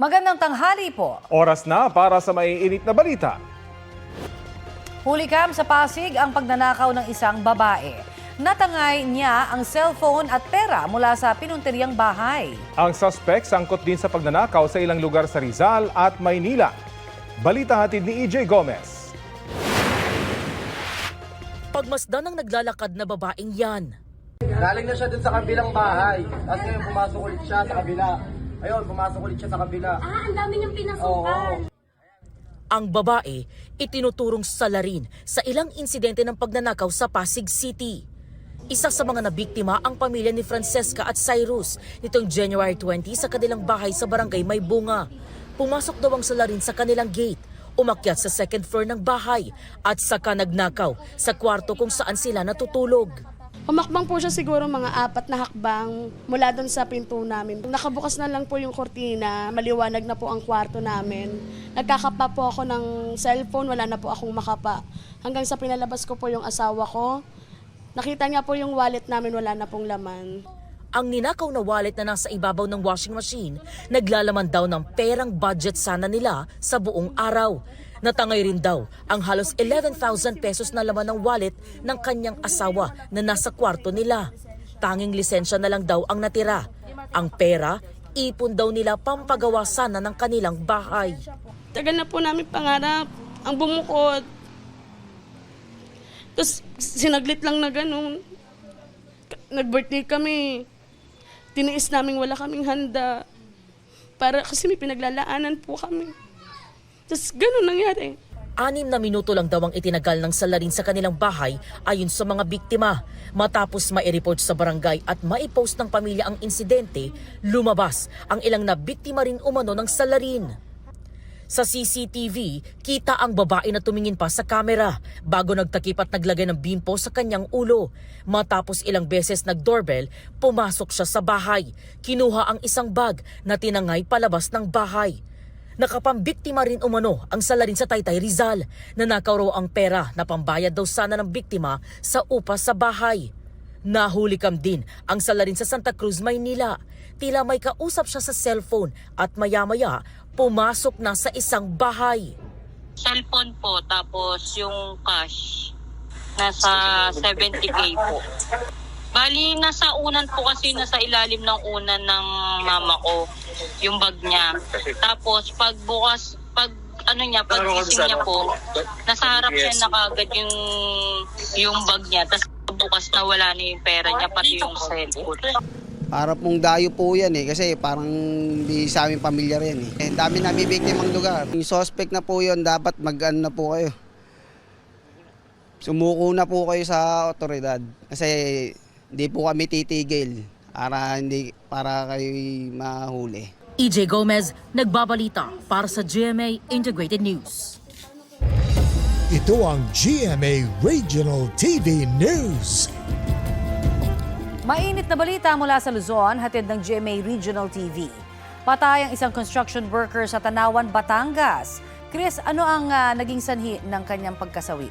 Magandang tanghali po. Oras na para sa maiinit na balita. Hulikam sa Pasig ang pagnanakaw ng isang babae. Natangay niya ang cellphone at pera mula sa pinuntiryang bahay. Ang suspect sangkot din sa pagnanakaw sa ilang lugar sa Rizal at Maynila. Balita hatid ni EJ Gomez. Pagmasdan ng naglalakad na babaeng yan. Galing na siya dun sa kabilang bahay. Tapos ngayon pumasok ulit siya sa kabila. Ayun, pumasok ulit siya sa kabila. Ang dami niyang pinasukan. Ang babae itinuturong salarin sa ilang insidente ng pagnanakaw sa Pasig City. Isa sa mga nabiktima ang pamilya ni Francesca at Cyrus nitong January 20 sa kanilang bahay sa barangay May Bunga. Pumasok daw ang salarin sa kanilang gate, umakyat sa second floor ng bahay at saka nagnakaw sa kwarto kung saan sila natutulog. Humakbang po siya siguro mga 4 na hakbang mula doon sa pinto namin. Nakabukas na lang po yung kortina, maliwanag na po ang kwarto namin. Nagkakapa po ako ng cellphone, wala na po akong makapa. Hanggang sa pinalabas ko po yung asawa ko, nakita niya po yung wallet namin, wala na pong laman. Ang ninakaw na wallet na nasa ibabaw ng washing machine, naglalaman daw ng perang budget sana nila sa buong araw. Natangay rin daw ang halos 11,000 pesos na laman ng wallet ng kanyang asawa na nasa kwarto nila. Tanging lisensya na lang daw ang natira. Ang pera, ipon daw nila pampagawa sana ng kanilang bahay. Tagal na po namin pangarap, ang bumukod. Tapos sinaglit lang na ganun. Nag-birthday kami. Tiniis namin wala kaming handa. Kasi may pinaglalaanan po kami. Tapos ganun nangyari. 6 na minuto lang daw ang itinagal ng salarin sa kanilang bahay ayon sa mga biktima. Matapos mai-report sa barangay at mai-post ng pamilya ang insidente, lumabas ang ilang na biktima rin umano ng salarin. Sa CCTV, kita ang babae na tumingin pa sa kamera bago nagtakip at naglagay ng bimpo sa kanyang ulo. Matapos ilang beses nag-doorbell, pumasok siya sa bahay. Kinuha ang isang bag na tinangay palabas ng bahay. Nakapambiktima rin umano ang salarin sa Taytay Rizal. Nanakaw raw ang pera na pambayad daw sana ng biktima sa upa sa bahay. Nahulikam din ang salarin sa Santa Cruz, Maynila. Tila may kausap siya sa cellphone at maya-maya pumasok na sa isang bahay. Cellphone po, tapos yung cash, nasa 70K po. Bali, nasa unan po kasi nasa ilalim ng unan ng mama ko, yung bag niya. Tapos pag gising niya po, nasa harap niya na kagad yung bag niya. Tapos bukas na wala na yung pera niya, pati yung cellphone. Para pong dayo po yan kasi parang di sa aming pamilyar yan Ang dami namin biktimang lugar. Yung suspect na po yun, dapat mag-ano na po kayo. Sumuko na po kayo sa otoridad. Kasi hindi po kami titigil para kayo mahuli. EJ Gomez, nagbabalita para sa GMA Integrated News. Ito ang GMA Regional TV News. Mainit na balita mula sa Luzon, hatid ng GMA Regional TV. Patay ang isang construction worker sa Tanawan, Batangas. Chris, ano ang naging sanhi ng kanyang pagkasawi?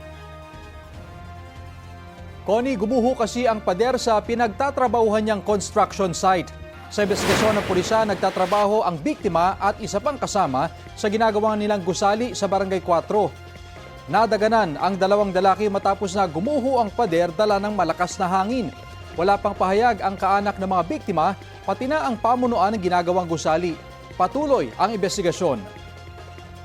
Connie, gumuho kasi ang pader sa pinagtatrabahuhan niyang construction site. Sa investigasyon ng pulisya, nagtatrabaho ang biktima at isa pang kasama sa ginagawang nilang gusali sa Barangay 4. Nadaganan ang 2 lalaki matapos na gumuho ang pader dala ng malakas na hangin. Wala pang pahayag ang kaanak ng mga biktima, pati na ang pamunuan ng ginagawang gusali. Patuloy ang investigasyon.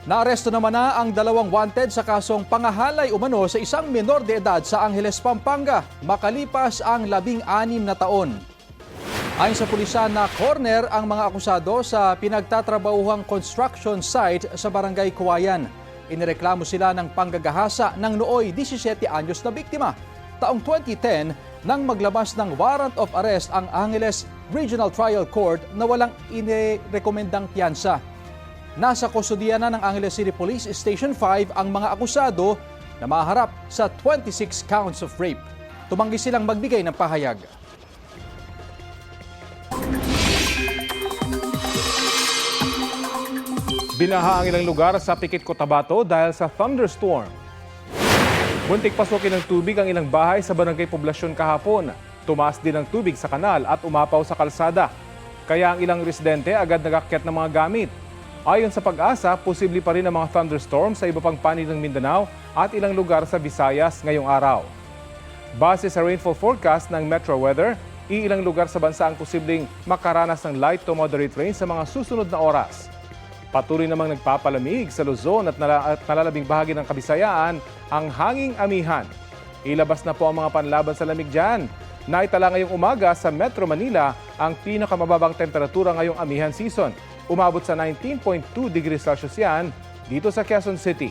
Naaresto naman na ang 2 wanted sa kasong pangahalay umano sa isang menor de edad sa Angeles, Pampanga, makalipas ang 16 na taon. Ayon sa pulisya, na corner ang mga akusado sa pinagtatrabahuhang construction site sa Barangay Kuwayan. Inireklamo sila ng panggagahasa ng nooy 17 anyos na biktima. Taong 2010, nang maglabas ng warrant of arrest ang Angeles Regional Trial Court na walang inirekomendang piyansa. Nasa kustodiya na ng Angeles City Police Station 5 ang mga akusado na maharap sa 26 counts of rape. Tumanggi silang magbigay ng pahayag. Binaha ang ilang lugar sa Pikit, Cotabato dahil sa thunderstorm. Muntik pasukin ng tubig ang ilang bahay sa Barangay Poblasyon kahapon. Tumaas din ang tubig sa kanal at umapaw sa kalsada. Kaya ang ilang residente agad nag-akyat ng mga gamit. Ayon sa Pag-asa, posible pa rin ang mga thunderstorm sa iba pang panig ng Mindanao at ilang lugar sa Visayas ngayong araw. Base sa rainfall forecast ng Metro Weather, ilang lugar sa bansa ang posibleng makaranas ng light to moderate rain sa mga susunod na oras. Patuloy namang nagpapalamig sa Luzon at nalalabing bahagi ng Kabisayaan ang hanging amihan. Ilabas na po ang mga panlaban sa lamig dyan. Naitala ngayong umaga sa Metro Manila ang pinakamababang temperatura ngayong amihan season. Umabot sa 19.2 degrees Celsius yan dito sa Quezon City.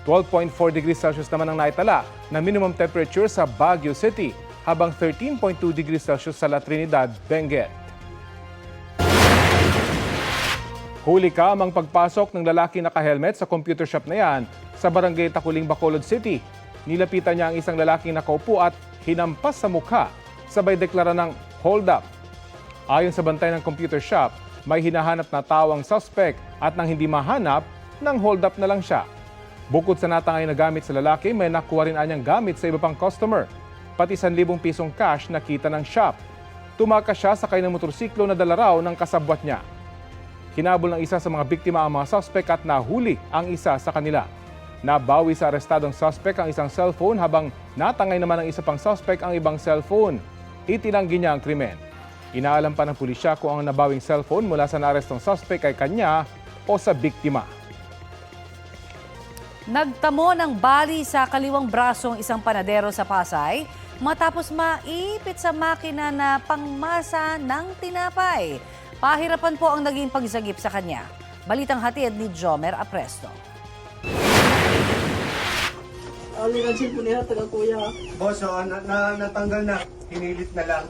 12.4 degrees Celsius naman ang naitala na minimum temperature sa Baguio City, habang 13.2 degrees Celsius sa La Trinidad, Benguet. Huli ka ang pagpasok ng lalaki naka-helmet sa computer shop na yan sa barangay Takuling, Bacolod City. Nilapitan niya ang isang lalaking nakaupo at hinampas sa mukha, sabay deklara ng hold up. Ayon sa bantay ng computer shop, may hinahanap na tao ang suspect at nang hindi mahanap, nang hold up na lang siya. Bukod sa natangay na gamit sa lalaki, may nakuha rin anyang gamit sa iba pang customer. Pati 1,000 pisong cash nakita ng shop. Tumakas siya sakay ng motorsiklo na dala raw ng kasabwat niya. Hinabol ng isa sa mga biktima ang mga suspect at nahuli ang isa sa kanila. Nabawi sa arestadong suspect ang isang cellphone habang natangay naman ng isa pang suspect ang ibang cellphone. Itinanggi niya ang krimen. Inaalam pa ng pulisya kung ang nabawing cellphone mula sa naarestong suspect ay kanya o sa biktima. Nagtamo ng bali sa kaliwang brasong isang panadero sa Pasay matapos maipit sa makina na pangmasa ng tinapay. Pahirapan po ang naging pagsagip sa kanya. Balitang hatid ni Jomer Apresto. Boss, natanggal na. Hinilit na lang.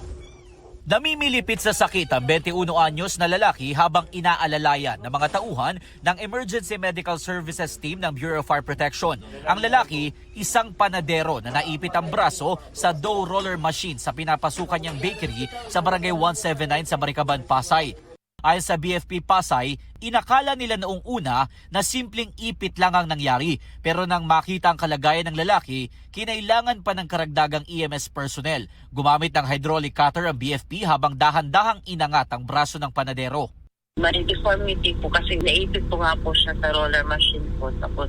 Namimilipit sa sakit ang 21 anyos na lalaki habang inaalalayan ng mga tauhan ng Emergency Medical Services Team ng Bureau of Fire Protection. Ang lalaki, isang panadero na naipit ang braso sa dough roller machine sa pinapasukan niyang bakery sa Barangay 179 sa Maricaban, Pasay. Ayon sa BFP Pasay, inakala nila noong una na simpleng ipit lang ang nangyari. Pero nang makita ang kalagayan ng lalaki, kinailangan pa ng karagdagang EMS personnel. Gumamit ng hydraulic cutter ang BFP habang dahan-dahang inangat ang braso ng panadero. May deformity po kasi naipit po nga po siya sa roller machine po. Tapos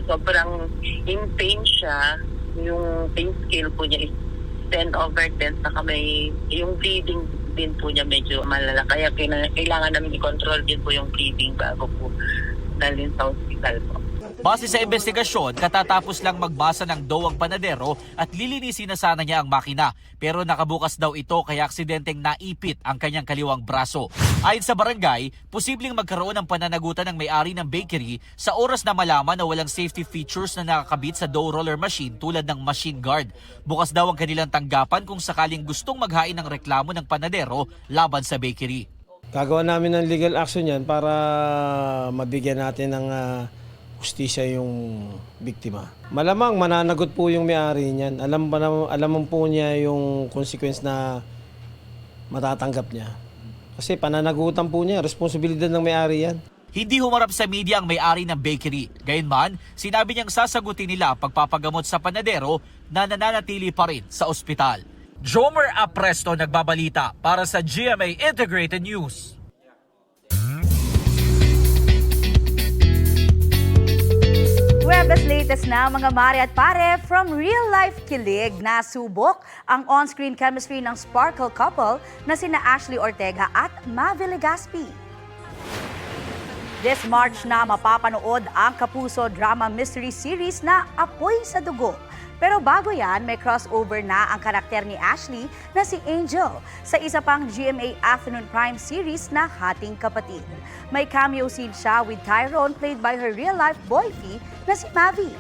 sobrang in pain siya. Yung pain scale po niya is 10/10. Saka may yung bleeding din po niya medyo malala. Kaya kailangan namin i-control din po yung bleeding bago po dalhin sa hospital po. Base sa investigasyon, katatapos lang magbasa ng dough ang panadero at lilinisin na sana niya ang makina. Pero nakabukas daw ito kaya aksidenteng naipit ang kanyang kaliwang braso. Ayon sa barangay, posibleng magkaroon ng pananagutan ng may-ari ng bakery sa oras na malaman na walang safety features na nakakabit sa dough roller machine tulad ng machine guard. Bukas daw ang kanilang tanggapan kung sakaling gustong maghain ng reklamo ng panadero laban sa bakery. Gagawa namin ng legal action yan para mabigyan natin ng hustisya yung biktima. Malamang mananagot po yung may-ari niyan. Alam po niya yung consequence na matatanggap niya. Kasi pananagutan po niya, responsibilidad ng may-ari yan. Hindi humarap sa media ang may-ari ng bakery. Gayunman, sinabi niyang sasagutin nila pagpapagamot sa panadero na nananatili pa rin sa ospital. Jomer Apresto nagbabalita para sa GMA Integrated News. Webes latest na mga mare at pare, from real-life kilig, nasubok ang on-screen chemistry ng sparkle couple na sina Ashley Ortega at Mavi Legaspi. This March na mapapanood ang kapuso drama mystery series na Apoy sa Dugo. Pero bago yan, may crossover na ang karakter ni Ashley na si Angel sa isa pang GMA Afternoon Prime series na Hating Kapatid. May cameo scene siya with Tyrone played by her real-life boyfriend na si Mavi.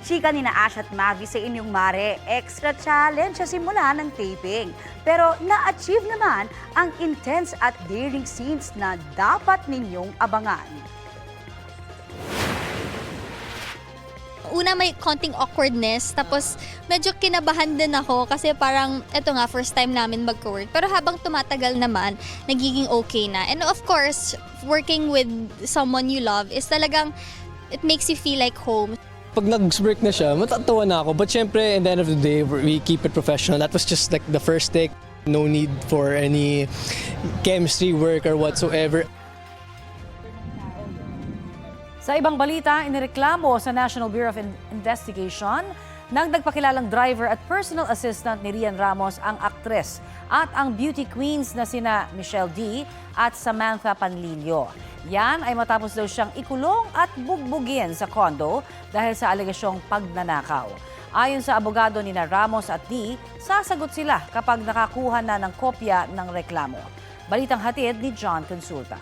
Chika ni na Ash at Mavi sa inyong mare, extra challenge sa simula ng taping. Pero na-achieve naman ang intense at daring scenes na dapat ninyong abangan. Una, may konting awkwardness, tapos medyo kinabahan din ako kasi parang eto nga, first time namin magka-work. Pero habang tumatagal naman, nagiging okay na. And of course, working with someone you love is talagang, it makes you feel like home. pag nag-smirk na siya, matatawa na ako. But syempre, in the end of the day, we keep it professional. That was just like the first take. No need for any chemistry work or whatsoever. Sa ibang balita, inireklamo sa National Bureau of Investigation nang nagpakilalang driver at personal assistant ni Rian Ramos ang aktres at ang beauty queens na sina Michelle D. at Samantha Panlilio. Yan ay matapos daw siyang ikulong at bugbugin sa kondo dahil sa alegasyong pagnanakaw. Ayon sa abogado ni Ramos at D, sasagot sila kapag nakakuha na ng kopya ng reklamo. Balitang hatid ni John Consulta.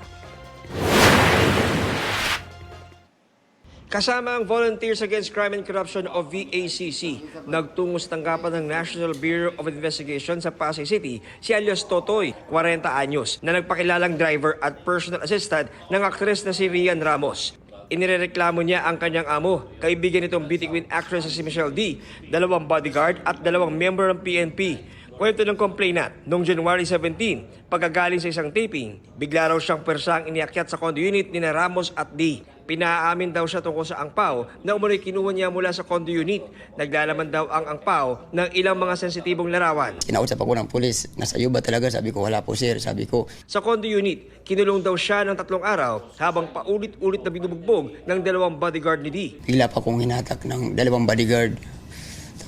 Kasama ang Volunteers Against Crime and Corruption o VACC, nagtungo sa tanggapan ng National Bureau of Investigation sa Pasay City si alias Totoy, 40 anyos, na nagpakilalang driver at personal assistant ng aktres na si Rian Ramos. Inirereklamo niya ang kanyang amo, kaibigan nitong beauty queen actress na si Michelle D, 2 bodyguard at 2 member ng PNP. Kwento ng complainant, noong January 17, pagkagaling sa isang taping, bigla raw siyang persang iniakyat sa condo unit ni Ramos at D. Pinaamin daw siya tungkol sa angpaw na umunoy kinuha niya mula sa condo unit. Naglalaman daw ang angpaw ng ilang mga sensitibong larawan. Kinausap ako ng pulis, nasa iyo ba talaga? Sabi ko, wala po sir. Sabi ko, sa condo unit, kinulong daw siya ng 3 araw habang paulit-ulit na binubugbog ng 2 bodyguard ni D. Bigla pa kong hinatak ng 2 bodyguard.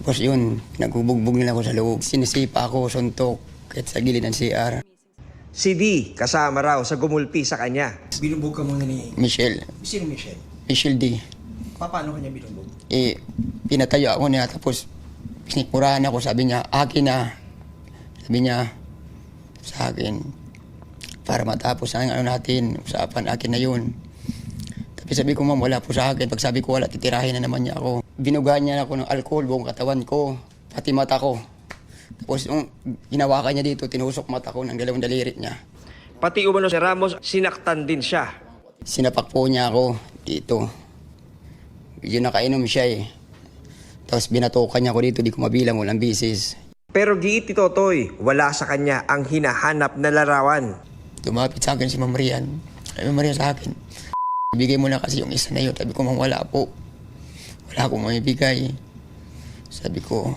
Tapos yun, nagbubugbog nila ako sa loob. Sinisipa ako, suntok, kahit sa gilid ng CR. Si D, kasama raw sa gumulpi sa kanya. Binugbog ka muna ni Michelle. Sino Michelle? Michelle D. Paano kanya binugbog? Pinatayo ako niya, tapos pinikmurahan ako, sabi niya, akin na. Sabi niya sa akin, para matapos ang ano natin, usapan, akin na yun. Tapos sabi ko, ma'am, wala po sa akin. Pag sabi ko, wala, titirahin na naman niya ako. Binugahan niya ako ng alcohol, buong katawan ko, pati mata ko. Tapos nung ginawakan niya dito, tinusok mata ko ng 2 daliri niya. Pati umano si Ramos, sinaktan din siya. Sinapak po niya ako dito. Medyo nakainom siya eh. Tapos binatukan niya ako dito, di ko mabilang, walang bisis. Pero giit ni Totoy, wala sa kanya ang hinahanap na larawan. Lumapit sa akin si Ma'am Rian. Ay, Ma'am Rian sa akin, ibigay mo na kasi yung isa na yun. Sabi ko, ma'am, wala po. Wala akong mamibigay. Sabi ko,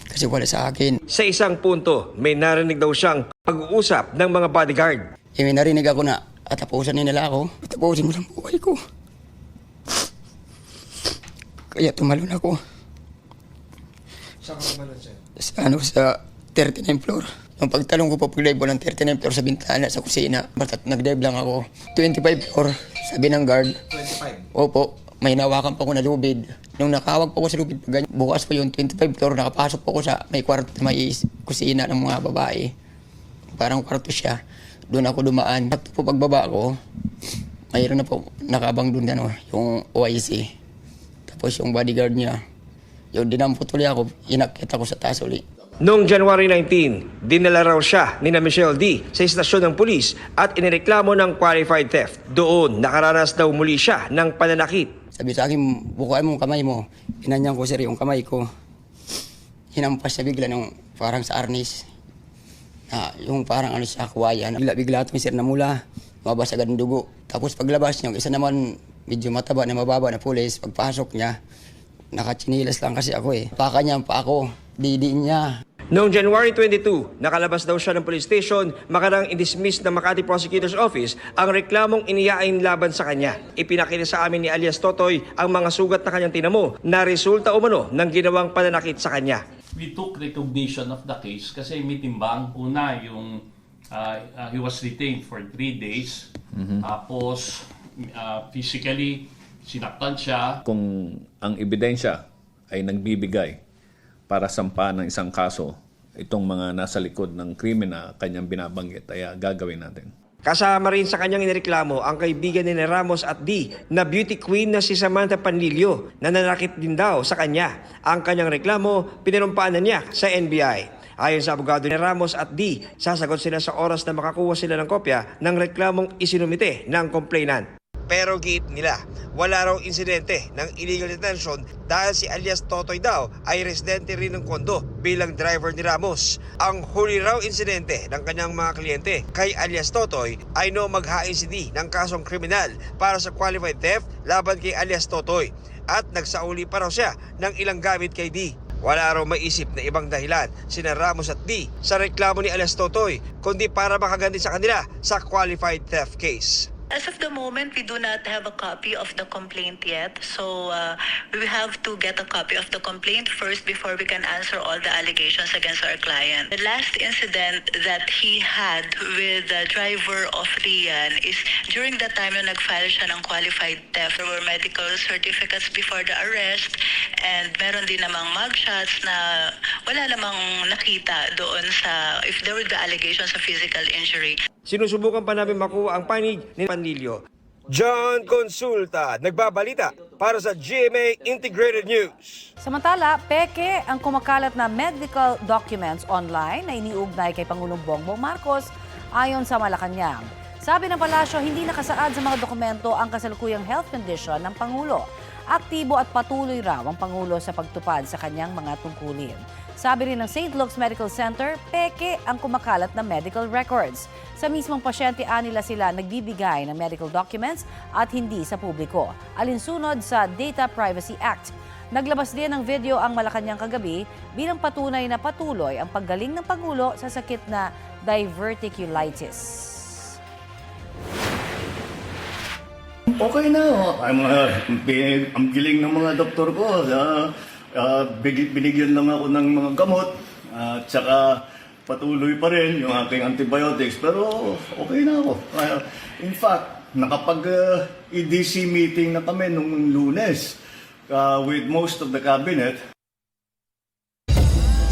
kasi wala sa akin. Sa isang punto, may narinig daw siyang pag-uusap ng mga bodyguard. May narinig ako na atapusan nila ako. Atapusin mo lang buhay ko. Kaya tumalon ako. Saan ka tumalon sir? Sa 39th floor. Nung pagtalong ko po, pag-dive ko ng 39th floor sa bintana, sa kusina. Nag-dive lang ako. 25th floor, sabi ng guard. 25? Opo. May nawakan pa ko na lubid. Nung nakawag pa ko sa lubid, bukas pa yung 25th floor, nakapasok pa ko sa may kwarto, may kusina ng mga babae. Parang kwarto siya. Doon ako dumaan. At po pagbaba ko, mayroon na po nakabang doon yung OIC. Tapos yung bodyguard niya. Yung dinampot ulit ako, inakyat ako sa taas ulit. Noong January 19, dinala raw siya ni Michelle D sa istasyon ng pulis at inireklamo ng qualified theft. Doon, nakaranas daw muli siya ng pananakit. Sabi sa akin, bukuan mo kamay mo. Pinanyan ko sir yung kamay ko. Hinampas siya bigla ng parang sa arnis. Yung parang ano siya, kuwayan. Bigla itong sir na mula, mabas agad ng dugo. Tapos paglabas niya, yung isa naman medyo mataba na mababa na pulis. Pagpasok niya, nakachinilas lang kasi ako eh. Paka niya pa ako, didiin niya. Noong January 22, nakalabas daw siya ng police station, makarang i-dismiss ng Makati Prosecutor's Office ang reklamong iniyain laban sa kanya. Ipinakita sa amin ni alias Totoy ang mga sugat na kanyang tinamo na resulta umano ng ginawang pananakit sa kanya. We took recognition of the case kasi may timbang. Una, yung he was detained for 3 days. Tapos physically, sinaktan siya. Kung ang ebidensya ay nagbibigay para sampahan ng isang kaso, itong mga nasa likod ng krimen na kanyang binabanggit ay gagawin natin. Kasama rin sa kanyang inireklamo ang kaibigan ni Ramos at D na beauty queen na si Samantha Panlilio na nanakit din daw sa kanya. Ang kanyang reklamo, pininumpaanan niya sa NBI. Ayon sa abogado ni Ramos at D, sasagot sila sa oras na makakuha sila ng kopya ng reklamong isinumite ng complainant. Pero giit nila, wala raw insidente ng illegal detention dahil si alias Totoy daw ay residente rin ng kondo bilang driver ni Ramos. Ang huli raw insidente ng kanyang mga kliyente kay alias Totoy ay no maghain si D ng kasong kriminal para sa qualified theft laban kay alias Totoy. at nagsauli pa raw siya ng ilang gamit kay D. Wala raw maisip na ibang dahilan sina Ramos at D sa reklamo ni alias Totoy, kundi para makaganti sa kanila sa qualified theft case. As of the moment, we do not have a copy of the complaint yet. So we have to get a copy of the complaint first before we can answer all the allegations against our client. The last incident that he had with the driver of Rian is during the time na nag-file siya ng qualified theft. There were medical certificates before the arrest and meron din namang mugshots na wala namang nakita doon sa if there were the allegations of physical injury. Sinusubukan pa namin makuha ang panig ni Panlilio. John Consulta, nagbabalita para sa GMA Integrated News. Samantala, peke ang kumakalat na medical documents online na iniugnay kay Pangulong Bongbong Marcos ayon sa Malacanang. Sabi ng palasyo, hindi nakasaad sa mga dokumento ang kasalukuyang health condition ng Pangulo. Aktibo at patuloy raw ang Pangulo sa pagtupad sa kanyang mga tungkulin. Sabi rin ng St. Luke's Medical Center, peke ang kumakalat na medical records. Sa mismong pasyente, anila sila nagbibigay ng medical documents at hindi sa publiko, alinsunod sa Data Privacy Act. Naglabas din ng video ang Malacanang kagabi bilang patunay na patuloy ang paggaling ng Pangulo sa sakit na diverticulitis. Okay na. Ang giling ng mga doktor ko. Binigyan lang ako ng mga gamot. At saka patuloy pa rin yung aking antibiotics. Pero okay na ako. In fact, nakapag-EDC meeting na kami nung Lunes with most of the cabinet.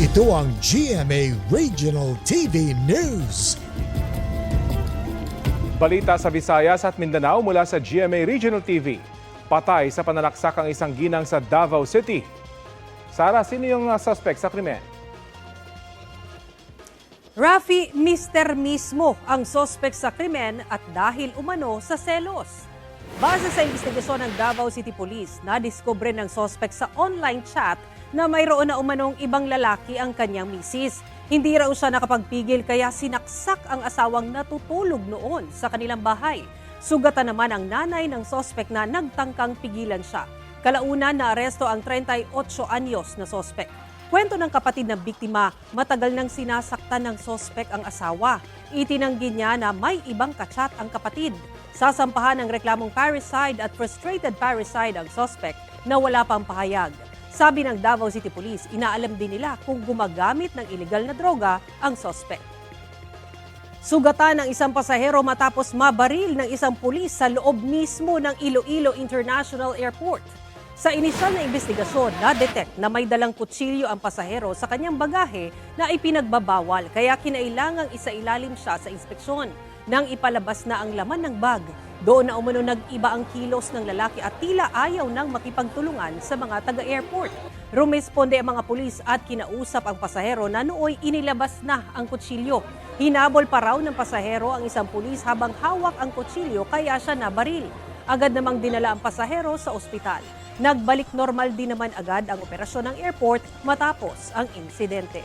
Ito ang GMA Regional TV News. Balita sa Visayas at Mindanao mula sa GMA Regional TV. Patay sa pananaksak ang isang ginang sa Davao City. Sara, sino yung suspect sa krimen? Rafi, Mr. mismo ang suspect sa krimen at dahil umano sa selos. Base sa investigasyon ng Davao City Police, nadiskubre ng suspect sa online chat na mayroon na umanong ibang lalaki ang kanyang misis. Hindi raw siya nakapagpigil kaya sinaksak ang asawang natutulog noon sa kanilang bahay. Sugatan naman ang nanay ng suspect na nagtangkang pigilan siya. Kalaunan na aresto ang 38 anyos na suspect. Kwento ng kapatid ng biktima, matagal nang sinasaktan ng suspect ang asawa. Itinanggi niya na may ibang kachat ang kapatid. Sasampahan ng reklamong parricide at frustrated parricide ang suspect na wala pang pahayag. Sabi ng Davao City Police, inaalam din nila kung gumagamit ng iligal na droga ang suspect. Sugatan ng isang pasahero matapos mabaril ng isang pulis sa loob mismo ng Iloilo International Airport. Sa inisyal na investigasyon, na-detect na may dalang kutsilyo ang pasahero sa kanyang bagahe na ipinagbabawal kaya kinailangang isailalim siya sa inspeksyon. Nang ipalabas na ang laman ng bag, doon na umano nag-iba ang kilos ng lalaki at tila ayaw nang makipagtulungan sa mga taga-airport. Rumesponde ang mga pulis at kinausap ang pasahero na nooy inilabas na ang kutsilyo. Hinabol pa raw ng pasahero ang isang pulis habang hawak ang kutsilyo kaya siya nabaril. Agad namang dinala ang pasahero sa ospital. Nagbalik normal din naman agad ang operasyon ng airport matapos ang insidente.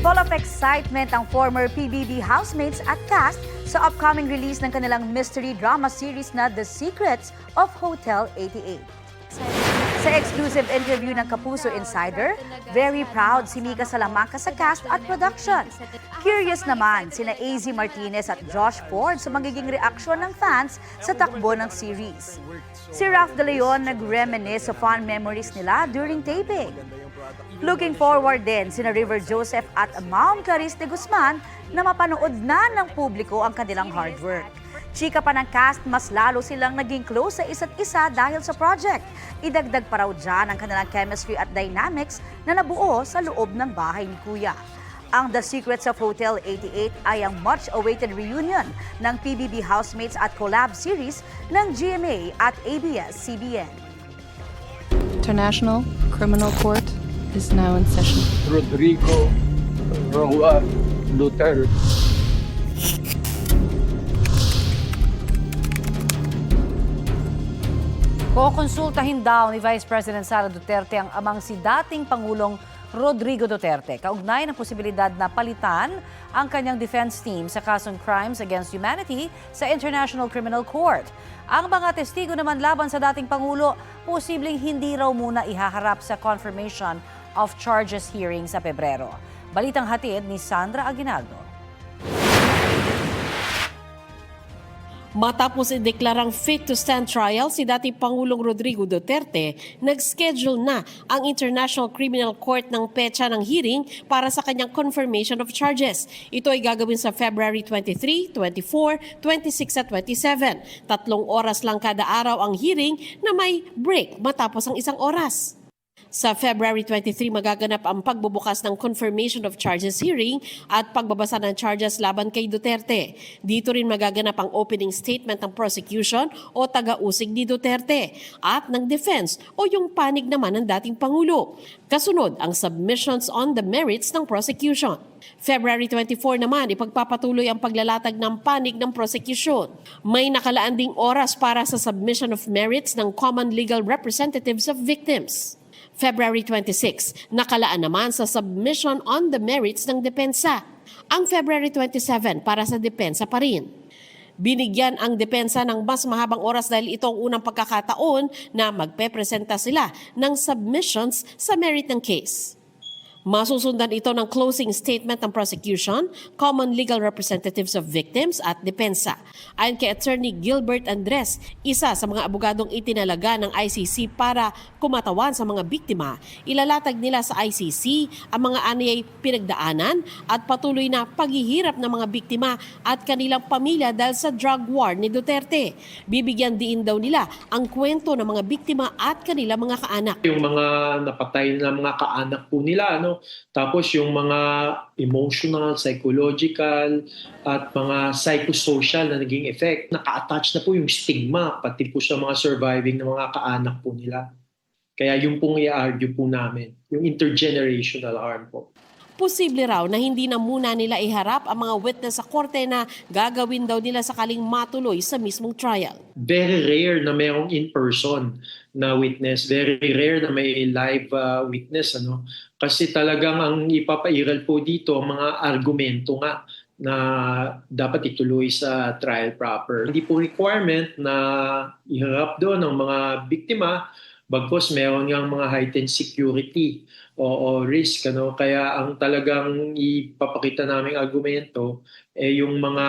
Full of excitement ang former PBB housemates at cast sa upcoming release ng kanilang mystery drama series na The Secrets of Hotel 88. Sa exclusive interview ng Kapuso Insider, very proud si Mika Salamanca sa cast at production. Curious naman sina AZ Martinez at Josh Ford sa magiging reaksyon ng fans sa takbo ng series. Si Raf De Leon nag-reminisce sa fond memories nila during taping. Looking forward din sina River Joseph at Ma'am Clarice de Guzman na mapanood na ng publiko ang kanilang hard work. Chika pa ng cast, mas lalo silang naging close sa isa't isa dahil sa project. Idagdag pa raw dyan ang kanilang chemistry at dynamics na nabuo sa loob ng bahay ni Kuya. Ang The Secrets of Hotel 88 ay ang much-awaited reunion ng PBB housemates at collab series ng GMA at ABS-CBN. International Criminal Court is now in session. Rodrigo Roa Duterte. Kukonsultahin daw ni Vice President Sara Duterte ang amang si dating Pangulong Rodrigo Duterte, kaugnay ng posibilidad na palitan ang kanyang defense team sa kasong Crimes Against Humanity sa International Criminal Court. Ang mga testigo naman laban sa dating Pangulo, posibleng hindi raw muna ihaharap sa confirmation of charges hearing sa Pebrero. Balitang hatid ni Sandra Aguinaldo. Matapos ideklarang fit to stand trial si dating Pangulong Rodrigo Duterte, nag-schedule na ang International Criminal Court ng petsa ng hearing para sa kanyang confirmation of charges. Ito ay gagawin sa February 23, 24, 26 at 27. 3 oras lang kada araw ang hearing na may break matapos ang 1 oras. Sa February 23, magaganap ang pagbubukas ng confirmation of charges hearing at pagbabasa ng charges laban kay Duterte. Dito rin magaganap ang opening statement ng prosecution o taga-usig ni Duterte at ng defense o yung panig naman ng dating Pangulo. Kasunod ang submissions on the merits ng prosecution. February 24 naman, ipagpapatuloy ang paglalatag ng panig ng prosecution. May nakalaan ding oras para sa submission of merits ng common legal representatives of victims. February 26, nakalaan naman sa submission on the merits ng depensa. Ang February 27 para sa depensa pa rin. Binigyan ang depensa ng mas mahabang oras dahil ito ang unang pagkakataon na magpepresenta sila ng submissions sa merit ng case. Masusundan ito ng closing statement ng prosecution, common legal representatives of victims at depensa. Ayon kay Attorney Gilbert Andres, isa sa mga abogadong itinalaga ng ICC para kumatawan sa mga biktima, ilalatag nila sa ICC ang mga aniyay pinagdaanan at patuloy na paghihirap ng mga biktima at kanilang pamilya dahil sa drug war ni Duterte. Bibigyan din daw nila ang kwento ng mga biktima at kanilang mga kaanak. Yung mga napatay na mga kaanak po nila, tapos yung mga emotional, psychological, at mga psychosocial na naging effect, naka-attach na po yung stigma, pati po sa mga surviving ng mga kaanak po nila. Kaya yung pong i-argue po namin, yung intergenerational harm po. Posible raw na hindi na muna nila iharap ang mga witness sa korte na gagawin daw nila sakaling matuloy sa mismong trial. Very rare na mayroong in-person na witness. Very rare na may live witness. Kasi talagang ang ipapairal po dito ang mga argumento nga na dapat ituloy sa trial proper. Hindi po requirement na iharap doon ang mga biktima, bagkos meron nga mga heightened security o risk. Kaya ang talagang ipapakita naming argumento yung mga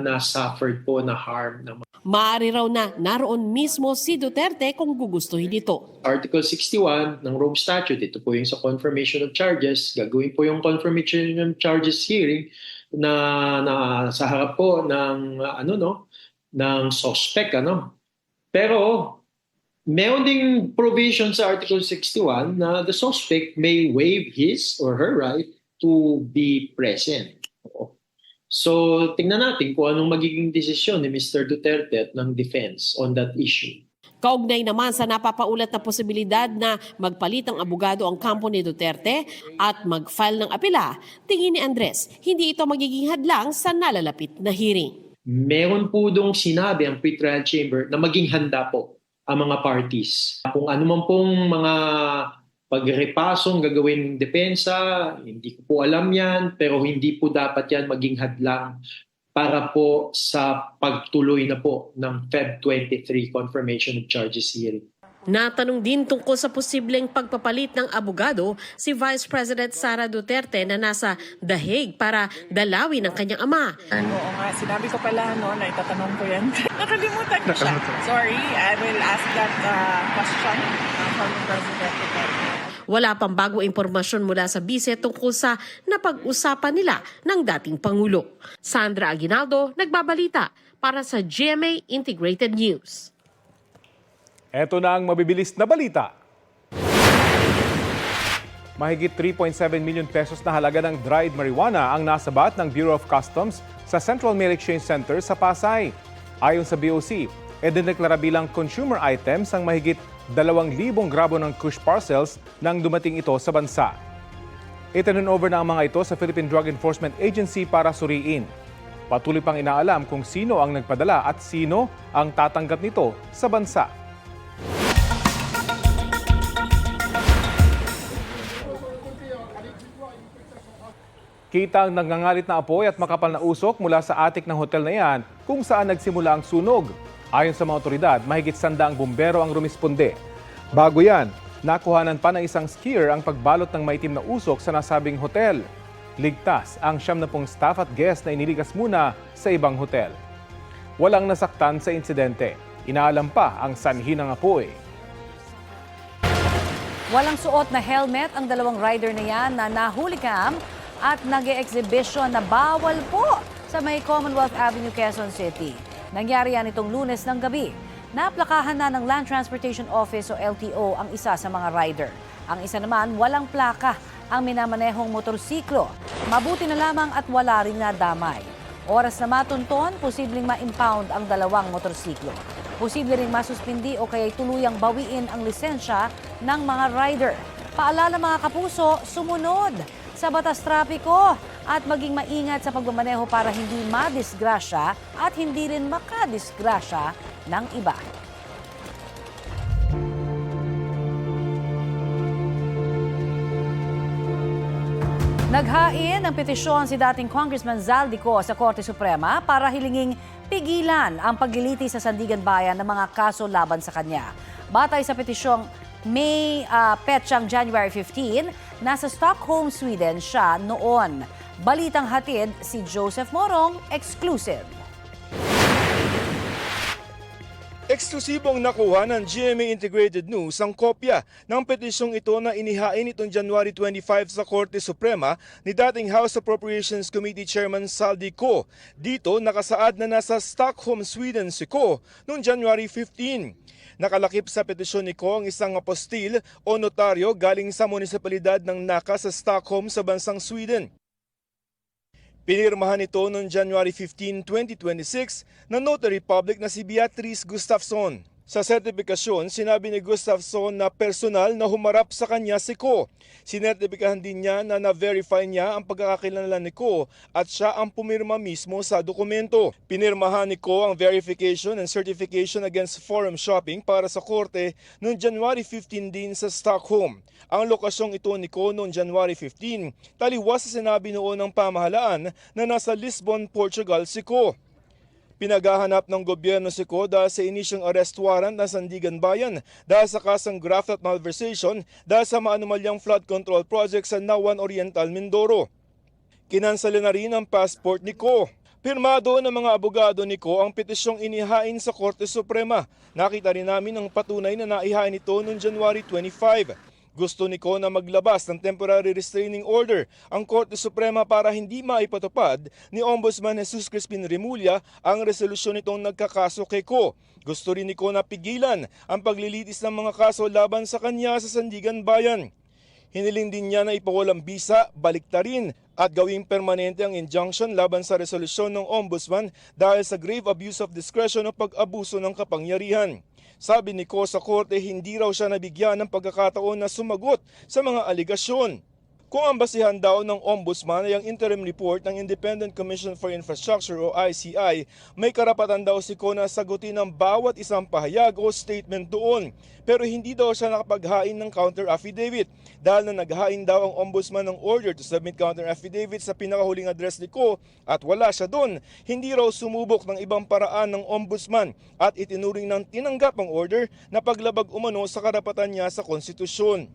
na-suffered po na harm. Maaari raw na naroon mismo si Duterte kung gugustuhin ito. Article 61 ng Rome Statute, ito po yung sa confirmation of charges. Gagawin po yung confirmation of charges hearing na sa harap po ng ng suspect. Pero meron ding provision sa Article 61 na the suspect may waive his or her right to be present. So, tingnan natin kung anong magiging desisyon ni Mr. Duterte at ng defense on that issue. Kaugnay naman sa napapaulat na posibilidad na magpalit ang abogado ang kampo ni Duterte at mag-file ng apela, tingin ni Andres, hindi ito magiging hadlang sa nalalapit na hearing. Meron po dong sinabi ang pre-trial chamber na maging handa po ang mga parties. Kung ano man pong mga pagrepasong gagawin ng depensa, hindi ko po alam yan, pero hindi po dapat yan maging hadlang para po sa pagtuloy na po ng Feb 23 confirmation of charges hearing. Natanong din tungkol sa posibleng pagpapalit ng abogado si Vice President Sara Duterte na nasa The Hague para dalawin ang kanyang ama. Oo nga, sinabi ko pala na itatanong ko yan. Nakalimutan ko siya. Sorry, I will ask that question from President Duterte. Wala pang bago impormasyon mula sa bise tungkol sa napag-usapan nila ng dating Pangulo. Sandra Aguinaldo, nagbabalita para sa GMA Integrated News. Ito na ang mabibilis na balita. Mahigit 3.7 million pesos na halaga ng dried marijuana ang nasabat ng Bureau of Customs sa Central Mail Exchange Center sa Pasay. Ayon sa BOC, idineklara bilang consumer items ang mahigit 2,000 gramo ng Kush parcels nang dumating ito sa bansa. Itinurnover na ang mga ito sa Philippine Drug Enforcement Agency para suriin. Patuloy pang inaalam kung sino ang nagpadala at sino ang tatanggap nito sa bansa. Kita ang nagngangalit na apoy at makapal na usok mula sa atik ng hotel na yan kung saan nagsimula ang sunog. Ayon sa mga otoridad, mahigit 100 bumbero ang rumisponde. Bago yan, nakuhanan pa ng isang skier ang pagbalot ng maitim na usok sa nasabing hotel. Ligtas ang 70 staff at guest na iniligas muna sa ibang hotel. Walang nasaktan sa insidente. Inaalam pa ang sanhi ng apoy. Walang suot na helmet ang dalawang rider na yan na nahulikam at nag-e-exhibition na bawal po sa may Commonwealth Avenue, Quezon City. Nangyari yan itong Lunes ng gabi. Naplakahan na ng Land Transportation Office o LTO ang isa sa mga rider. Ang isa naman walang plaka ang minamanehong motorsiklo. Mabuti na lamang at wala ring nadamay. Oras na matunton, posibleng ma-impound ang dalawang motorsiklo. Posible ring masuspindi o kaya'y tuluyang bawiin ang lisensya ng mga rider. Paalala mga kapuso, sumunod sa batas trapiko at maging maingat sa pagmamaneho para hindi madisgrasya at hindi rin makadisgrasya ng iba. Naghain ng petisyon si dating Congressman Zaldico sa Korte Suprema para hilinging pigilan ang pagliliti sa Sandigan Bayan ng mga kaso laban sa kanya. Batay sa petisyong may petsang January 15, nasa Stockholm, Sweden siya noon. Balitang hatid si Joseph Morong, exclusive. Eksklusibong nakuha ng GMA Integrated News ang kopya ng petisyong ito na inihain itong January 25 sa Korte Suprema ni dating House Appropriations Committee Chairman Zaldico. Dito nakasaad na nasa Stockholm, Sweden si Ko noong January 15. Nakalakip sa petisyon ni Ko ang isang apostil o notaryo galing sa munisipalidad ng Nacka sa Stockholm sa bansang Sweden. Pinirmahan ito noong January 15, 2026 ng notary public na si Beatrice Gustafsson. Sa sertifikasyon, sinabi ni Gustafsson na personal na humarap sa kanya si Ko. Sinertipikahan din niya na na-verify niya ang pagkakakilala ni Ko at siya ang pumirma mismo sa dokumento. Pinirmahan ni Ko ang verification and certification against forum shopping para sa korte noong January 15 din sa Stockholm. Ang lokasyong ito ni Ko noong January 15, taliwas sa sinabi noon ng pamahalaan na nasa Lisbon, Portugal si Ko. Pinaghahanap ng gobyerno si Ko dahil sa inisyong arrest warrant ng Sandigan Bayan dahil sa kasang graft at malversation dahil sa maanumalyang flood control project sa Nawan Oriental, Mindoro. Kinansala na rin ang passport ni Ko. Pirmado ng mga abogado ni Ko ang petisyong inihain sa Korte Suprema. Nakita rin namin ang patunay na naihain ito noong January 25. Gusto ni Ko na maglabas ng temporary restraining order ang Korte Suprema para hindi maipatupad ni Ombudsman Jesus Crispin Remulla ang resolusyon nitong nagkakaso kay Ko. Gusto rin ni Ko na pigilan ang paglilitis ng mga kaso laban sa kanya sa Sandigan Bayan. Hiniling din niya na ipawalang bisa, baliktarin at gawing permanente ang injunction laban sa resolusyon ng Ombudsman dahil sa grave abuse of discretion o pag-abuso ng kapangyarihan. Sabi ni Ko sa korte, hindi raw siya nabigyan ng pagkakataon na sumagot sa mga aligasyon. Kung ang basihan daw ng Ombudsman ay ang interim report ng Independent Commission for Infrastructure o ICI, may karapatan daw si Ko na sagutin ang bawat isang pahayag o statement doon. Pero hindi daw siya nakapaghain ng counter affidavit dahil na naghain daw ang Ombudsman ng order to submit counter affidavit sa pinakahuling address ni Ko at wala siya doon. Hindi raw sumubok ng ibang paraan ng Ombudsman at itinuring ng tinanggap ang order na paglabag umano sa karapatan niya sa konstitusyon.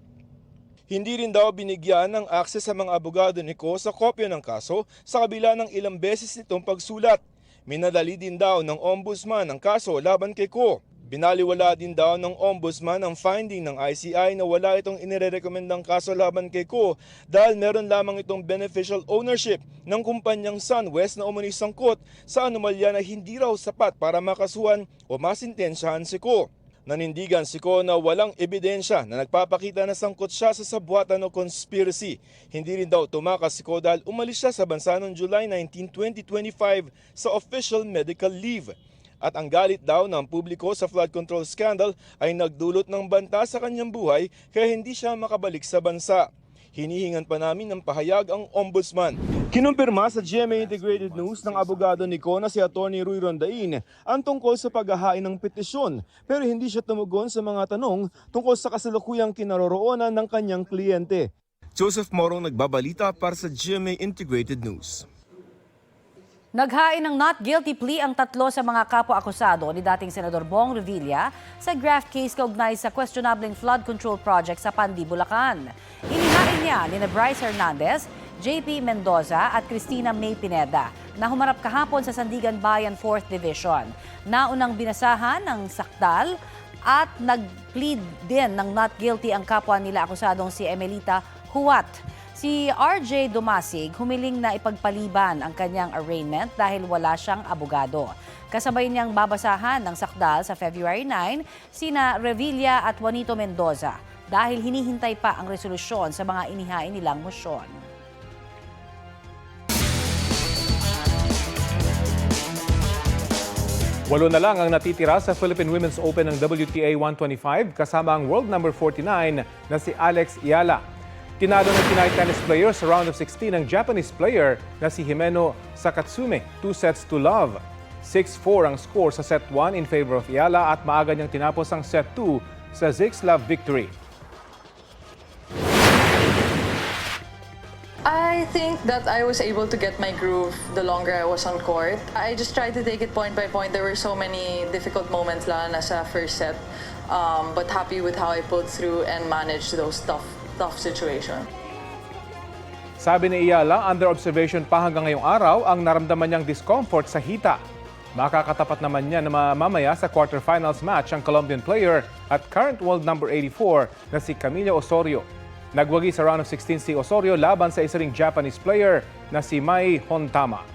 Hindi rin daw binigyan ng akses sa mga abogado ni Ko sa kopya ng kaso sa kabila ng ilang beses nitong pagsulat. Minadali din daw ng Ombudsman ang kaso laban kay Ko. Binaliwala din daw ng Ombudsman ang finding ng ICI na wala itong inirerekomendang kaso laban kay Ko dahil meron lamang itong beneficial ownership ng kumpanyang SunWest na umano'y sangkot sa anomalya na hindi raw sapat para makasuhan o masintensyahan si Ko. Nanindigan si Ko na walang ebidensya na nagpapakita na sangkot siya sa sabwatan o conspiracy. Hindi rin daw tumakas si Ko dahil umalis siya sa bansa noong July 19, 2025 sa official medical leave. At ang galit daw ng publiko sa flood control scandal ay nagdulot ng banta sa kanyang buhay kaya hindi siya makabalik sa bansa. Hinihingan pa namin ng pahayag ang Ombudsman. Kinumpirma sa GMA Integrated News ng abogado ni Ko na si Atty. Ruy Rondain ang tungkol sa paghahain ng petisyon pero hindi siya tumugon sa mga tanong tungkol sa kasalukuyang kinaroroonan ng kanyang kliyente. Joseph Morong nagbabalita para sa GMA Integrated News. Naghain ng not guilty plea ang 3 sa mga kapwa-akusado ni dating Senador Bong Revilla sa graft case kaugnay sa questionableng flood control project sa Pandi, Bulacan. Inihain niya ni Bryce Hernandez, JP Mendoza at Cristina May Pineda na humarap kahapon sa Sandigan Bayan 4th Division. Naunang binasahan ng sakdal at nag-plead din ng not guilty ang kapwa nila akusadong si Emelita Huat. Si RJ Dumasig humiling na ipagpaliban ang kanyang arraignment dahil wala siyang abogado. Kasabay niyang babasahan ng sakdal sa February 9 sina Revilla at Juanito Mendoza dahil hinihintay pa ang resolusyon sa mga inihain nilang mosyon. Walo na lang ang natitira sa Philippine Women's Open ng WTA 125 kasama ang world number 49 na si Alex Ayala. Tinalo ng Pinay tennis player sa round of 16 ang Japanese player na si Himeno Sakatsume, 2-0. 6-4 ang score sa set 1 in favor of Ayala at maaga niyang tinapos ang set 2 sa Zixlov victory. I think that I was able to get my groove the longer I was on court. I just tried to take it point by point. There were so many difficult moments lalo na sa first set, but happy with how I pulled through and managed those tough situation. Sabi ni Ayala, under observation pa hanggang ngayong araw ang naramdaman niyang discomfort sa hita. Makakatapat naman niya na mamaya sa quarterfinals match ang Colombian player at current world number 84 na si Camila Osorio. Nagwagi sa round of 16 si Osorio laban sa isa ring Japanese player na si Mai Hontama.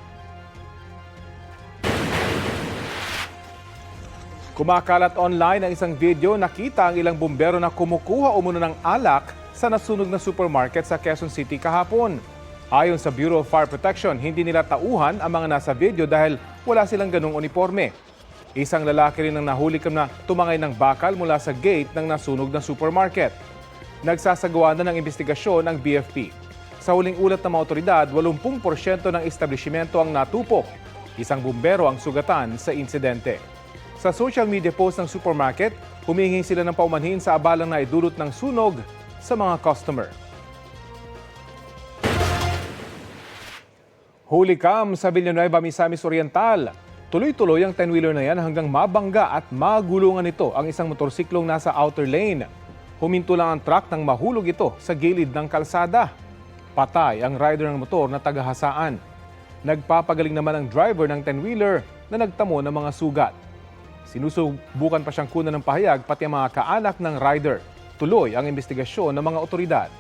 Kumakalat online ang isang video, nakita ang ilang bumbero na kumukuha umano ng alak sa nasunog na supermarket sa Quezon City kahapon. Ayon sa Bureau of Fire Protection, hindi nila tauhan ang mga nasa video dahil wala silang ganung uniforme. Isang lalaki rin ang nahulikam na tumangay ng bakal mula sa gate ng nasunog na supermarket. Nagsasagawa na ng investigasyon ang BFP. Sa huling ulat ng mga otoridad, 80% ng establishmento ang natupok. Isang bumbero ang sugatan sa insidente. Sa social media post ng supermarket, humingi sila ng paumanhin sa abalang na idulot ng sunog sa mga customer. Huli cam sa Villanueva, Misamis Oriental. Tuloy-tuloy ang 10-wheeler na yan hanggang mabangga at magulungan ito ang isang motorsiklong nasa outer lane. Huminto lang ang truck nang mahulog ito sa gilid ng kalsada. Patay ang rider ng motor na tagahasaan. Nagpapagaling naman ang driver ng 10-wheeler na nagtamo ng mga sugat. Sinusubukan pa siyang kunan ng pahayag pati ang mga kaanak ng rider. Tuloy ang investigasyon ng mga otoridad.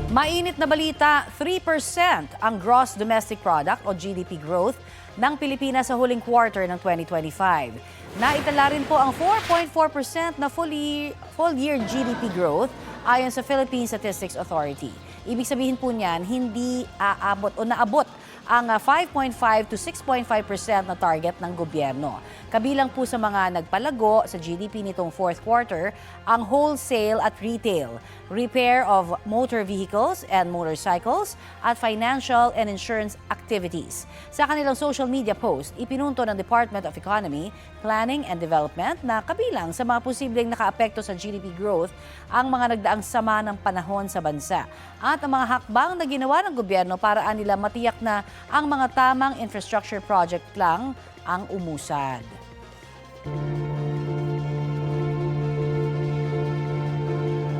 Mainit na balita, 3% ang gross domestic product o GDP growth ng Pilipinas sa huling quarter ng 2025. Naitala rin po ang 4.4% na full year GDP growth ayon sa Philippine Statistics Authority. Ibig sabihin po niyan, hindi aabot o naabot ang 5.5 to 6.5% na target ng gobyerno. Kabilang po sa mga nagpalago sa GDP nitong fourth quarter ang wholesale at retail, repair of motor vehicles and motorcycles, at financial and insurance activities. Sa kanilang social media post, ipinunto ng Department of Economy, Planning and Development na kabilang sa mga posibleng nakaapekto sa GDP growth ang mga nagdaang sama ng panahon sa bansa at ang mga hakbang na ginawa ng gobyerno para nila matiyak na ang mga tamang infrastructure project lang ang umusad.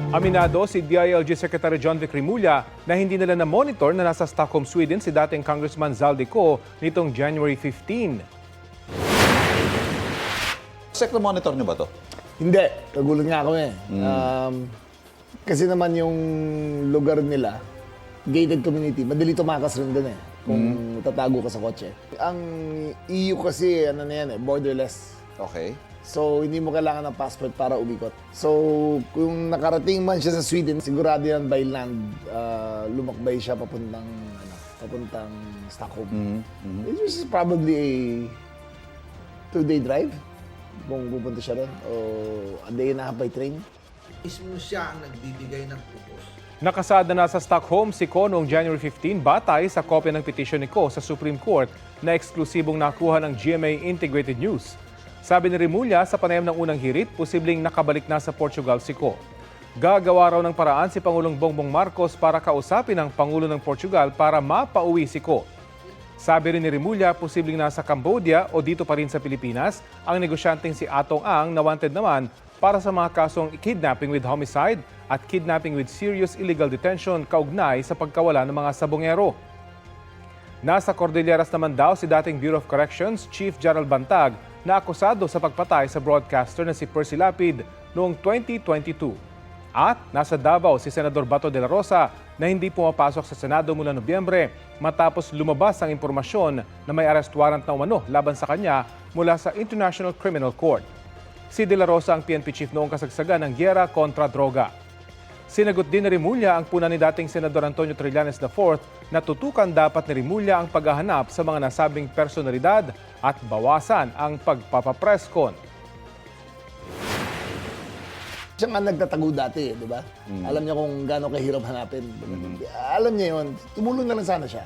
Aminado si DILG Secretary John Vic Rimulya na hindi nila na-monitor na nasa Stockholm, Sweden si dating Congressman Zaldico nitong January 15. Sector monitor niyo ba to? Hindi. Nagulat nga ako eh. Kasi naman yung lugar nila, gated community, madali tumakas rin doon eh. Kung tatago ka sa kotse. Ang EU kasi, ano na yan eh, borderless. Okay. So, hindi mo kailangan ng passport para umikot. So, kung nakarating man siya sa Sweden, sigurado yan by land, lumakbay siya papuntang Stockholm. It was probably a 2-day drive kung pupunta siya rin, o a day and a half by train. Mismo siya ang nagbibigay ng pupos. Nakasada na sa Stockholm si Ko noong January 15 batay sa kopya ng petisyon ni Ko sa Supreme Court na eksklusibong nakuha ng GMA Integrated News. Sabi ni Rimulya, sa panayam ng unang hirit, posibleng nakabalik na sa Portugal si Ko. Gagawa raw ng paraan si Pangulong Bongbong Marcos para kausapin ang Pangulo ng Portugal para mapauwi si Ko. Sabi rin ni Rimulya, posibleng nasa Cambodia o dito pa rin sa Pilipinas ang negosyanteng si Atong Ang na wanted naman para sa mga kasong kidnapping with homicide at kidnapping with serious illegal detention kaugnay sa pagkawala ng mga sabongero. Nasa Cordilleras naman daw si dating Bureau of Corrections Chief Gerald Bantag na akusado sa pagpatay sa broadcaster na si Percy Lapid noong 2022. At nasa Davao si Senador Bato de la Rosa na hindi pumapasok sa Senado mula Nobyembre matapos lumabas ang impormasyon na may arrest warrant na umano laban sa kanya mula sa International Criminal Court. Si de la Rosa ang PNP chief noong kasagsagan ng giyera kontra droga. Sinagot din ni Rimulya ang puna ni dating Senador Antonio Trillanes IV na tutukan dapat ni Rimulya ang paghahanap sa mga nasabing personalidad at bawasan ang pagpapapreskon. Siya nga nagtatago dati, di ba? Alam niya kung gaano kahirap hanapin. Alam niya yun. Tumulong na lang sana siya.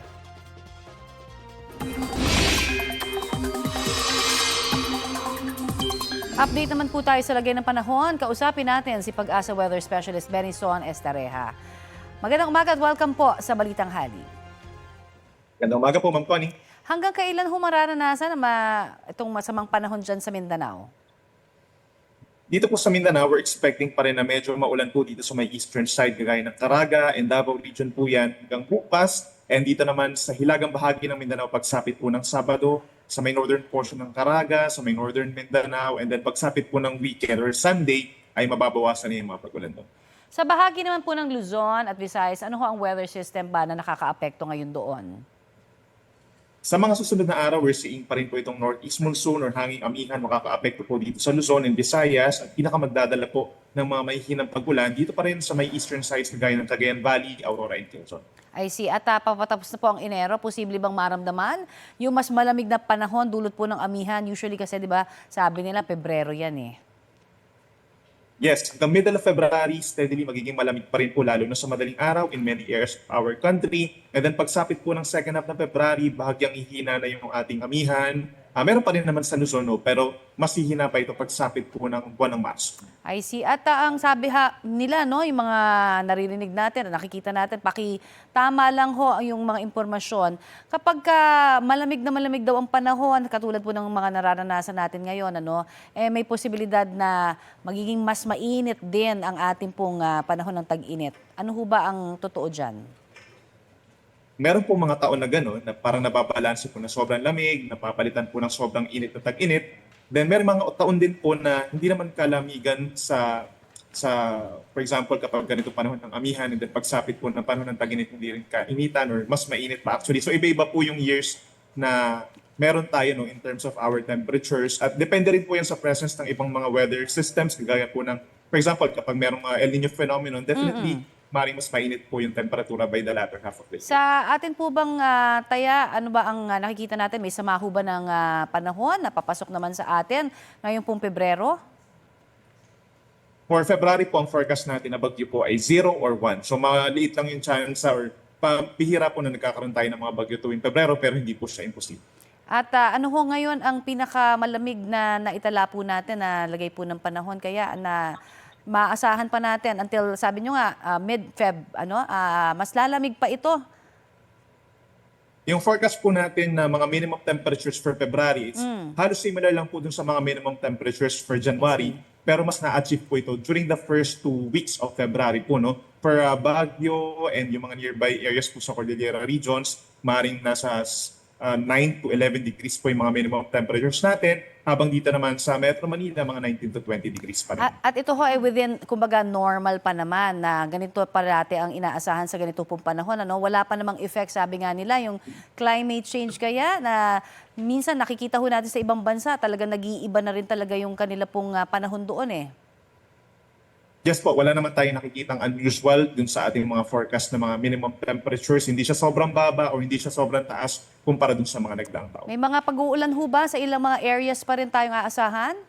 Update naman po tayo sa lagay ng panahon. Kausapin natin si Pag-asa Weather Specialist Benison Estareja. Magandang umaga at welcome po sa Balitang Hali. Magandang umaga po, Ma'am Connie. Hanggang kailan mararanasan itong masamang panahon dyan sa Mindanao? Dito po sa Mindanao, we're expecting pa rin na medyo maulan po dito sa may eastern side, gaya ng Caraga and Davao region po yan hanggang bukas. And dito naman sa hilagang bahagi ng Mindanao, pagsapit po ng Sabado, sa may northern portion ng Caraga, sa may northern Mindanao, and then pagsapit po ng weekend or Sunday, ay mababawasan na yung mga pagulan doon. Sa bahagi naman po ng Luzon at Visayas, ano ho ang weather system ba na nakakaapekto ngayon doon? Sa mga susunod na araw, we're seeing pa rin po itong northeast monsoon or hanging amihan makaka-apekto po dito sa Luzon and Visayas at pinakamagdadala po ng mga mahihinang pag-ulan dito pa rin sa may eastern sides kagaya ng Cagayan Valley, Aurora and Quezon. I see. At papatapos na po ang Enero, posible bang maramdaman yung mas malamig na panahon dulot po ng amihan? Usually kasi 'di ba, sabi nila Pebrero 'yan eh. Yes, the middle of February, steadily magiging malamig pa rin po lalo na sa madaling araw in many areas of our country. And then pagsapit po ng second half ng February, bahagyang ihina na yung ating amihan. Meron pa rin naman sa Luzon, pero mas hihina pa ito pagsapit po ng buwan ng Marso. I see. At ang sabi nila, no, yung mga naririnig natin, nakikita natin, tama lang ho yung mga impormasyon. Kapag malamig na malamig daw ang panahon, katulad po ng mga nararanasan natin ngayon, may posibilidad na magiging mas mainit din ang ating pong panahon ng tag-init. Ano ho ba ang totoo dyan? Meron po mga taon na gano'n na parang nababalanse po na sobrang lamig, napapalitan po ng sobrang init na tag-init. Then meron mga taon din po na hindi naman kalamigan for example, kapag ganito panahon ng amihan and then pagsapit po ng panahon ng tag-init hindi rin kainitan or mas mainit pa actually. So iba-iba po yung years na meron tayo in terms of our temperatures at depende rin po yan sa presence ng ibang mga weather systems kagaya po ng, for example, kapag merong El Niño phenomenon, definitely maring mas mainit po yung temperatura by the latter half of the year. Sa atin po bang taya, ano ba ang nakikita natin? May sama ho ba ng panahon na papasok naman sa atin ngayong pong Pebrero? For February po, ang forecast natin na bagyo po ay 0 or 1. So maliit lang yung chance or bihira po na nagkakaroon tayo ng mga bagyo tuwing Pebrero pero hindi po siya imposible. At ano ho ngayon ang pinakamalamig na naitala po natin na lagay po ng panahon kaya na maasahan pa natin until sabi nyo nga mid-Feb, mas lalamig pa ito. Yung forecast po natin na mga minimum temperatures for February, it's halos similar lang po dun sa mga minimum temperatures for January, pero mas na-achieve po ito during the first 2 weeks of February po, For Baguio and yung mga nearby areas po sa Cordillera regions, maring nasa 9 to 11 degrees po yung mga minimum temperatures natin, habang dito naman sa Metro Manila, mga 19 to 20 degrees pa rin. At ito ho ay within, kumbaga, normal pa naman na ganito parati ang inaasahan sa ganito pong panahon. Wala pa namang effect, sabi nga nila, yung climate change kaya na minsan nakikita ho natin sa ibang bansa, talaga nag-iiba na rin talaga yung kanila pong panahon doon eh. Yes po, wala naman tayong nakikitang unusual dun sa ating mga forecast na mga minimum temperatures. Hindi siya sobrang baba o hindi siya sobrang taas kumpara dun sa mga nagdaang taon. May mga pag-uulan ho ba sa ilang mga areas pa rin tayong aasahan?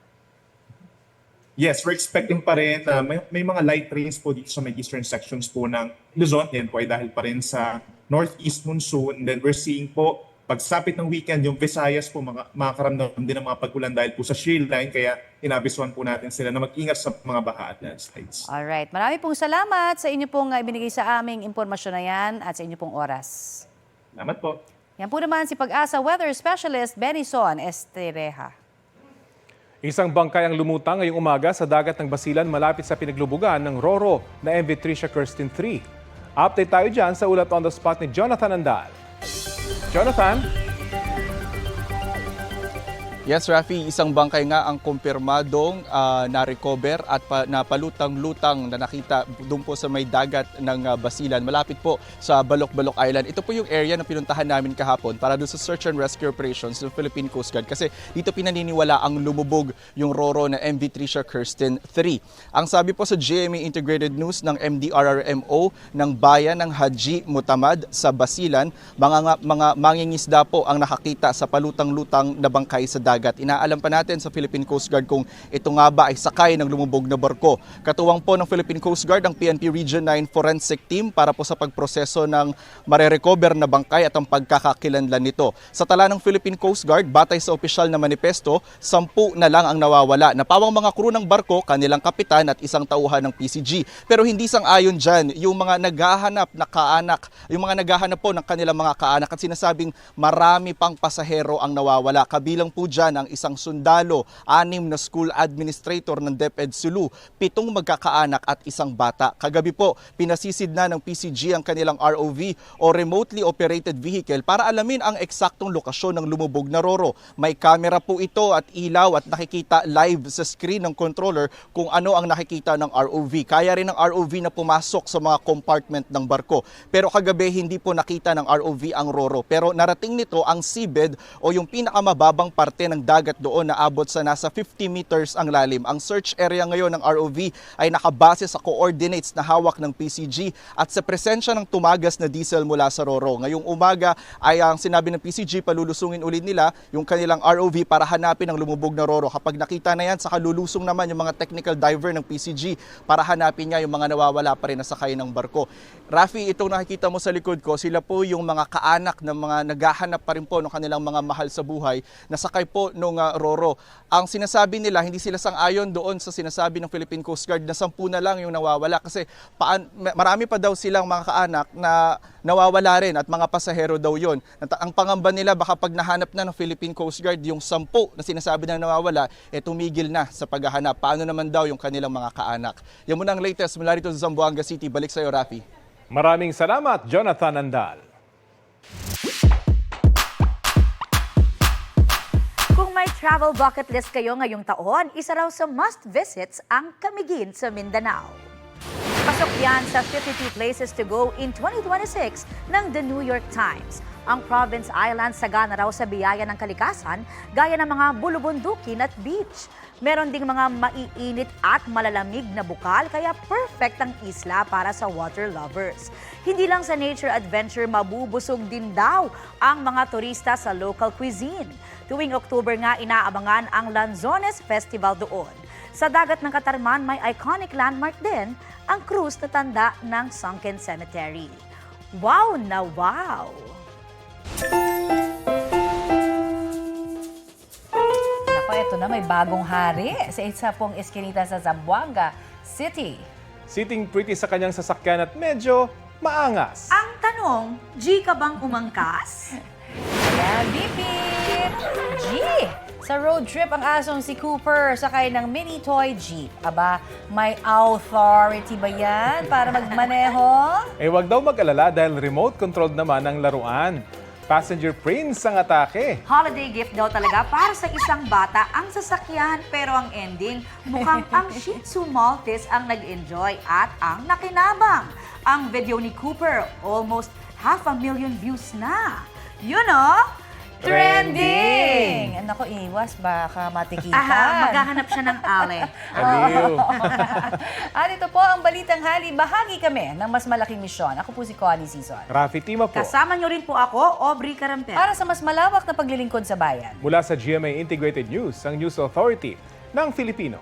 Yes, we're expecting pa rin na may mga light rains po dito sa may eastern sections po ng Luzon. Yan po ay dahil pa rin sa northeast monsoon. And then we're seeing po pagsapit ng weekend, yung Visayas po makakaramdam din ng mga pag-ulan dahil po sa shear line, kaya inabisuhan po natin sila na mag-ingat sa mga baha at landslides. Alright, marami pong salamat sa inyo pong ibinigay sa aming impormasyon na yan at sa inyo pong oras. Salamat po. Yan po naman si Pag-asa Weather Specialist Benison Estereja. Isang bangkay ang lumutang ngayong umaga sa dagat ng Basilan malapit sa pinaglubugan ng Roro na MV Tricia Kirsten 3. Update tayo dyan sa ulat on the spot ni Jonathan Andal. Jonathan? Yes, Rafi, isang bangkay nga ang kumpirmadong na-recover at napalutang-lutang na nakita doon po sa may dagat ng Basilan, malapit po sa Balok-Balok Island. Ito po yung area na pinuntahan namin kahapon para doon sa search and rescue operations ng Philippine Coast Guard kasi dito pinaniniwala ang lumubog yung Roro na MV Tricia Kirsten 3. Ang sabi po sa GMA Integrated News ng MDRRMO ng bayan ng Haji Mutamad sa Basilan, mga mangingisda po ang nakakita sa palutang-lutang na bangkay sa dagat. Inaalam pa natin sa Philippine Coast Guard kung ito nga ba ay sakay ng lumubog na barko. Katuwang po ng Philippine Coast Guard ang PNP Region 9 Forensic Team para po sa pagproseso ng marerecover na bangkay at ang pagkakakilanlan nito. Sa tala ng Philippine Coast Guard, batay sa opisyal na manifesto, 10 na lang ang nawawala. Napawang mga crew ng barko, kanilang kapitan at isang tauhan ng PCG. Pero hindi sang-ayon dyan yung mga naghahanap na kaanak, yung mga naghahanap po ng kanilang mga kaanak at sinasabing marami pang pasahero ang nawawala. Kabilang po dyan ang isang sundalo, 6 na school administrator ng DepEd Sulu, 7 magkakaanak at isang bata. Kagabi po, pinasisid na ng PCG ang kanilang ROV o remotely operated vehicle para alamin ang eksaktong lokasyon ng lumubog na Roro. May camera po ito at ilaw at nakikita live sa screen ng controller kung ano ang nakikita ng ROV. Kaya rin ng ROV na pumasok sa mga compartment ng barko. Pero kagabi hindi po nakita ng ROV ang Roro. Pero narating nito ang seabed o yung pinakamababang parte ng dagat doon na abot sa nasa 50 meters ang lalim. Ang search area ngayon ng ROV ay nakabase sa coordinates na hawak ng PCG at sa presensya ng tumagas na diesel mula sa Roro. Ngayong umaga ay ang sinabi ng PCG, palulusungin ulit nila yung kanilang ROV para hanapin ang lumubog na Roro. Kapag nakita na yan, saka lulusong naman yung mga technical diver ng PCG para hanapin niya yung mga nawawala pa rin na sakay ng barko. Rafi, itong nakikita mo sa likod ko, sila po yung mga kaanak ng mga naghahanap pa rin po ng kanilang mga mahal sa buhay na sakay po nung Roro. Ang sinasabi nila, hindi sila sang-ayon doon sa sinasabi ng Philippine Coast Guard na 10 na lang yung nawawala kasi marami pa daw silang mga kaanak na nawawala rin at mga pasahero daw yon. Ang pangamba nila baka pag nahanap na ng Philippine Coast Guard yung 10 na sinasabi na nawawala, tumigil na sa paghahanap. Paano naman daw yung kanilang mga kaanak? Yan muna ang latest mula rito sa Zamboanga City. Balik sa iyo, Rafi. Maraming salamat, Jonathan Andal. Kung may travel bucket list kayo ngayong taon, isa raw sa must visits ang Camiguin sa Mindanao. Pasok yan sa 52 places to go in 2026 ng The New York Times. Ang province island sagana raw sa biyaya ng kalikasan gaya ng mga bulubundukin at beach. Meron ding mga maiinit at malalamig na bukal kaya perfect ang isla para sa water lovers. Hindi lang sa nature adventure, mabubusog din daw ang mga turista sa local cuisine. Tuwing October nga inaabangan ang Lanzones Festival doon. Sa dagat ng Katarman may iconic landmark din ang cruise na tanda ng Sunken Cemetery. Wow na wow! Nako, ito na, may bagong hari sa isa pong eskinita sa Zamboanga City. Sitting pretty sa kanyang sasakyan at medyo maangas. Ang tanong, G ka bang umangkas? Ayan, bip-bip! G! Sa road trip ang asong si Cooper sakay ng mini toy jeep. Aba, may authority ba yan para magmaneho? Wag daw mag-alala dahil remote controlled naman ang laruan. Passenger prince ang atake. Holiday gift daw talaga para sa isang bata ang sasakyan, pero ang ending mukhang ang Shih Tzu Maltese ang nag-enjoy at ang nakinabang. Ang video ni Cooper, almost 500,000 views na. You know, trending! Nako, iwas, baka matikitan. Maghahanap siya ng ale. At ito po ang Balitang Hali. Bahagi kami ng mas malaking misyon. Ako po si Connie Sison. Rafi Tima po. Kasama niyo rin po ako, Aubrey Carampel. Para sa mas malawak na paglilingkod sa bayan. Mula sa GMA Integrated News, ang News Authority ng Filipino.